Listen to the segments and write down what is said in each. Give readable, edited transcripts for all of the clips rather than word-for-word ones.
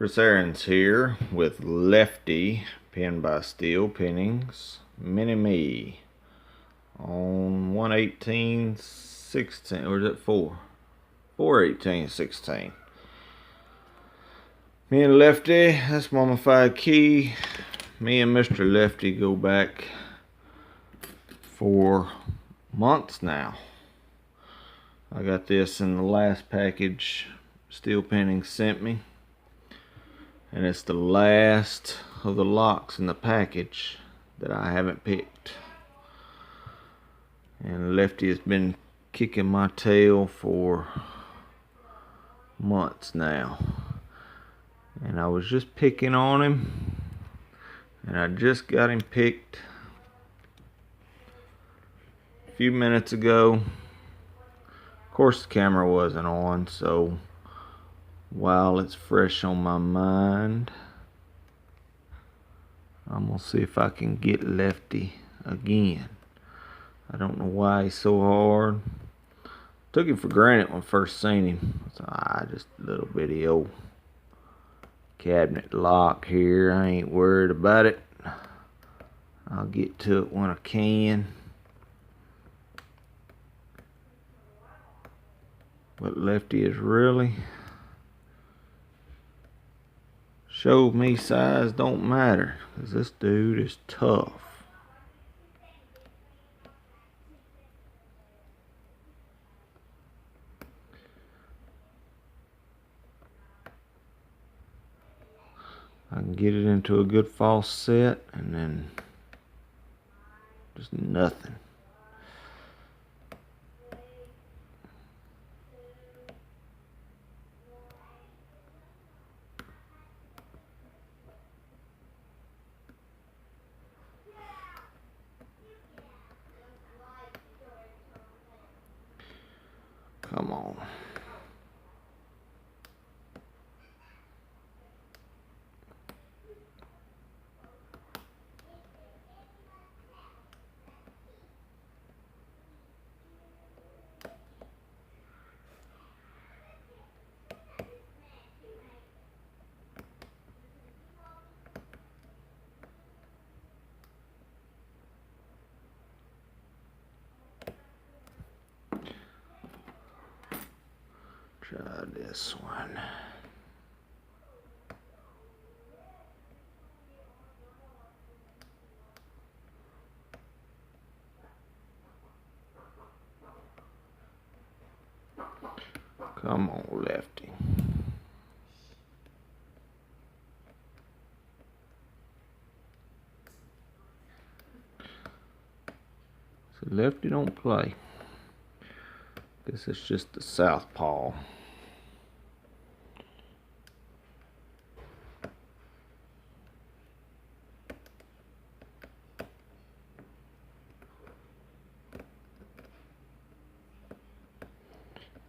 Chris Aaron's here with Lefty, pinned by Steel Pinnings, Mini Me on 118.16, or is it 418.16. Me and Lefty, that's Mummified Key. Me and Mr. Lefty go back for months now. I got this in the last package Steel Pinnings sent me. And it's the last of the locks in the package that I haven't picked. And Lefty has been kicking my tail for months now. And I was just picking on him. And I just got him picked a few minutes ago. Of course the camera wasn't on, so while it's fresh on my mind, I'm gonna see if I can get Lefty again. I don't know why he's so hard. Took him for granted when I first seen him. So just a little bitty old cabinet lock here. I ain't worried about it. I'll get to it when I can. But Lefty is really showed me size don't matter, because this dude is tough. I can get it into a good false set and then just nothing. Come on. Try this one. Come on, Lefty. So Lefty don't play. Guess it's just the southpaw.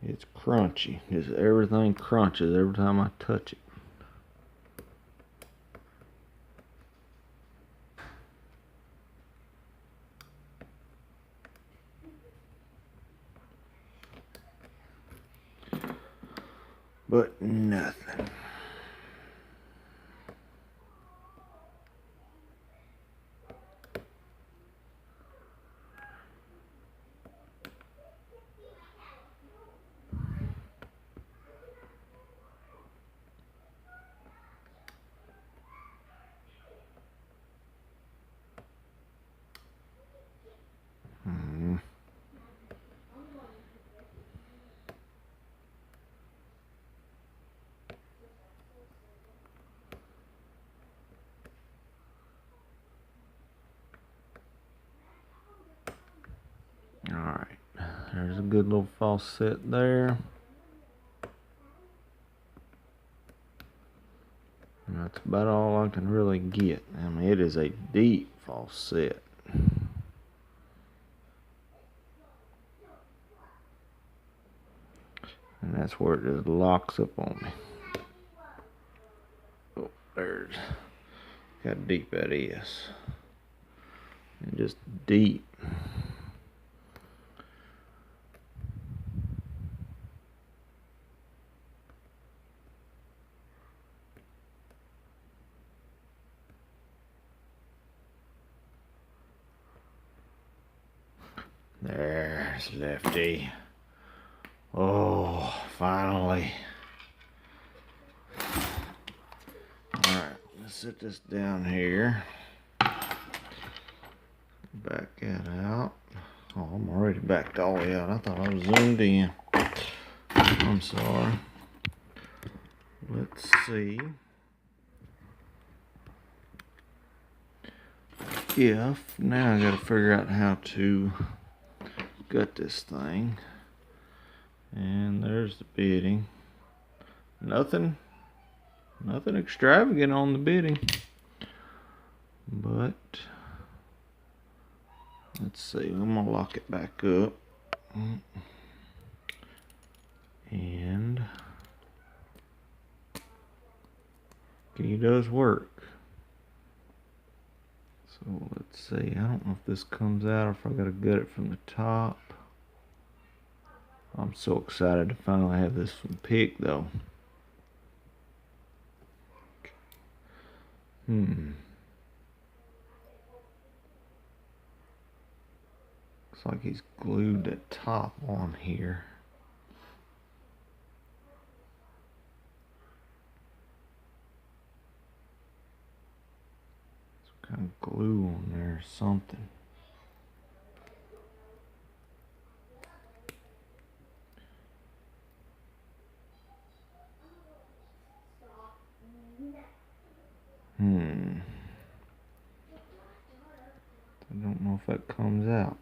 It's crunchy. Just everything crunches every time I touch it. But nothing. Alright, there's a good little false set there. And that's about all I can really get. I mean, it is a deep false set. And that's where it just locks up on me. Oh, there's how deep that is. And just deep. There's Lefty. Oh, finally. Alright, let's set this down here. Back it out. Oh, I'm already backed all the way out. I thought I was zoomed in. I'm sorry. Let's see if now I gotta figure out how to gut this thing. And there's the bidding. Nothing extravagant on the bidding, but let's see. I'm gonna lock it back up, and key does work. So let's see. I don't know if this comes out or if I gotta gut it from the top. I'm so excited to finally have this one picked, though. Looks like he's glued the top on here. Some kind of glue on there or something. I don't know if that comes out.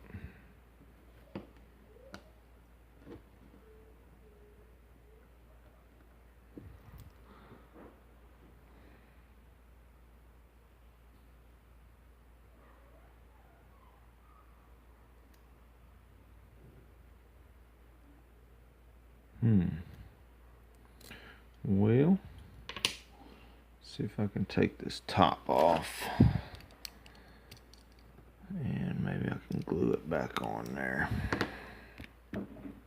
Well, see if I can take this top off. And maybe I can glue it back on there.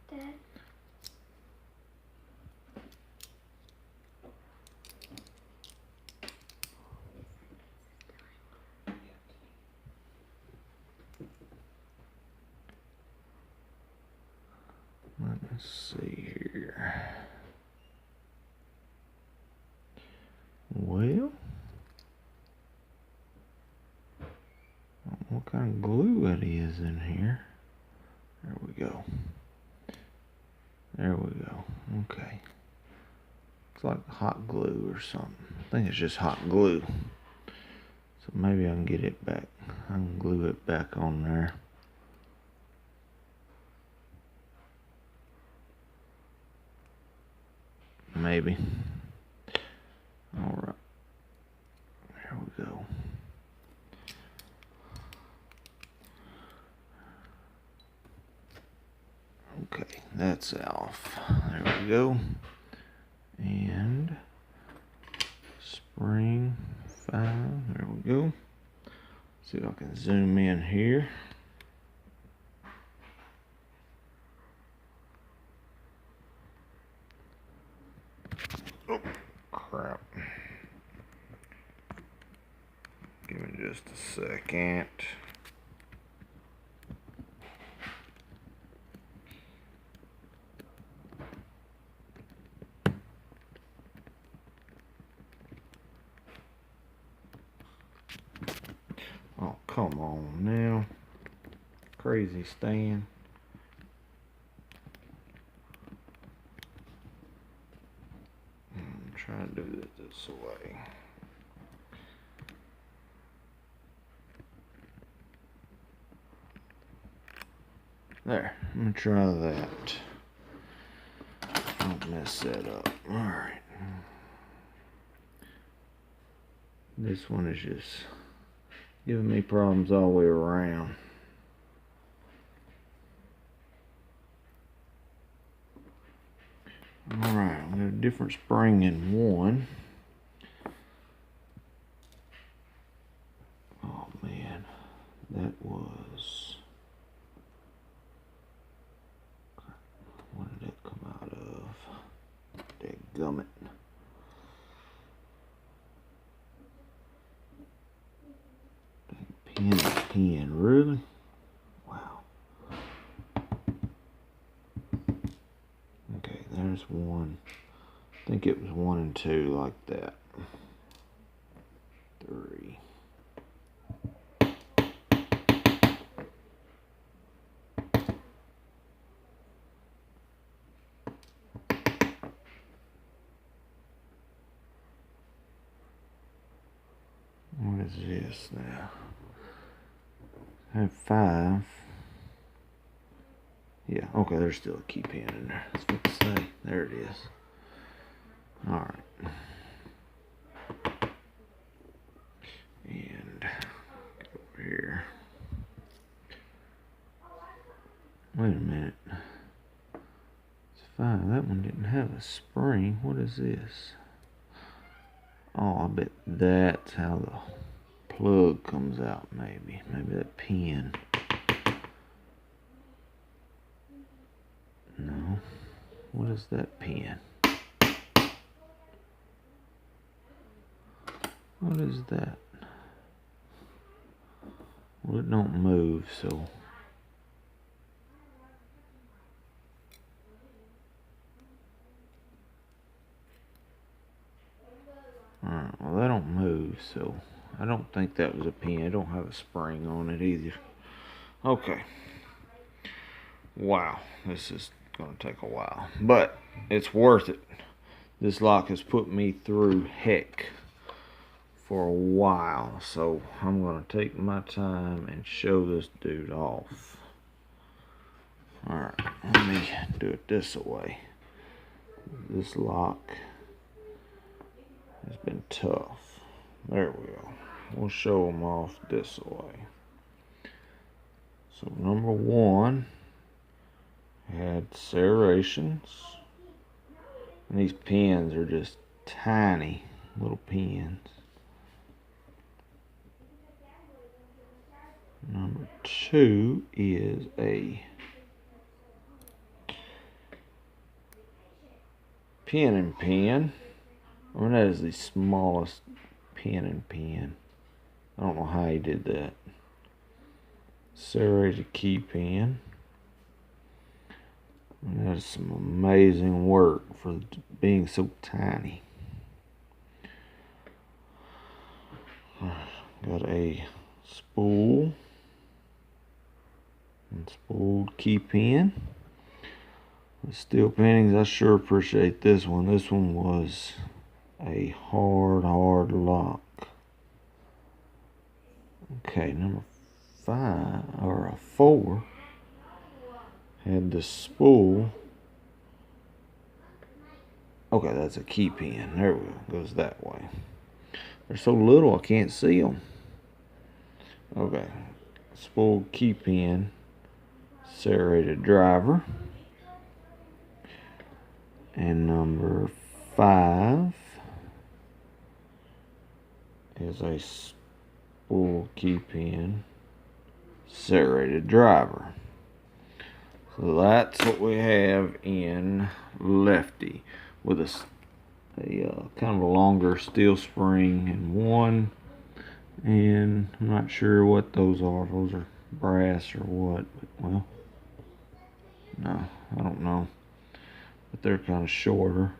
Dad? Let me see here. Well, I don't know what kind of glue it is in here. There we go. There we go. Okay. Looks like hot glue or something. I think it's just hot glue. So maybe I can get it back. I can glue it back on there. Maybe. Alright. There we go. Okay, that's off. There we go. And spring 5. There we go. See if I can zoom in here. Oh, crap. Give me just a second. Oh, come on now. Crazy stand. I'm trying to do it this way. There, I'm gonna try that. Don't mess that up. Alright. This one is just giving me problems all the way around. Alright, I'm gonna have a different spring in one. Oh man, that was... What did that come out of? Dadgummit. Pen, really? Wow. there's one. I think it was 1 and 2 like that. 3. What is this now? I have 5. Yeah, okay, there's still a key pin in there. That's what to say. There it is. Alright. And get over here. Wait a minute. It's 5. That one didn't have a spring. What is this? Oh, I bet that's how the plug comes out, maybe. Maybe that pin. No. What is that pin? What is that? Well, it don't move, so. Alright, well that don't move, so I don't think that was a pin. It don't have a spring on it either. Okay. Wow, this is gonna take a while, but it's worth it. This lock has put me through heck for a while, so I'm gonna take my time and show this dude off. Alright, let me do it this way. This lock has been tough. There we go. We'll show them off this way. So number 1 had serrations, and these pins are just tiny little pins. Number 2 is a pin and pin. I mean, that is the smallest pin and pin. I don't know how he did that. Serrated key pin. And that is some amazing work for being so tiny. Got a spool and spooled key pin. The steel pinnings, I sure appreciate this one. This one was a hard lock. Okay, number 5 or a 4 had the spool. Okay, that's a key pin. There we go. Goes that way. They're so little I can't see them. Okay, spool key pin, serrated driver, and number 5 is a spool key pin, serrated driver. So that's what we have in Lefty, with a kind of a longer steel spring in one, and I'm not sure what those are. Those are brass or what, but well, no, I don't know, but they're kind of shorter.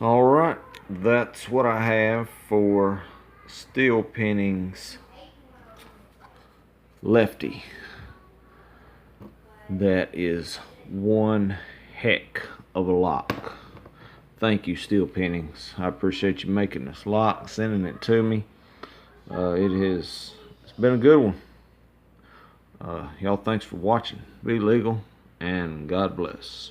Alright, that's what I have for Steel Pinnings Lefty. That is one heck of a lock. Thank you, Steel Pinnings. I appreciate you making this lock, sending it to me. It's been a good one. Y'all, thanks for watching. Be legal, and God bless.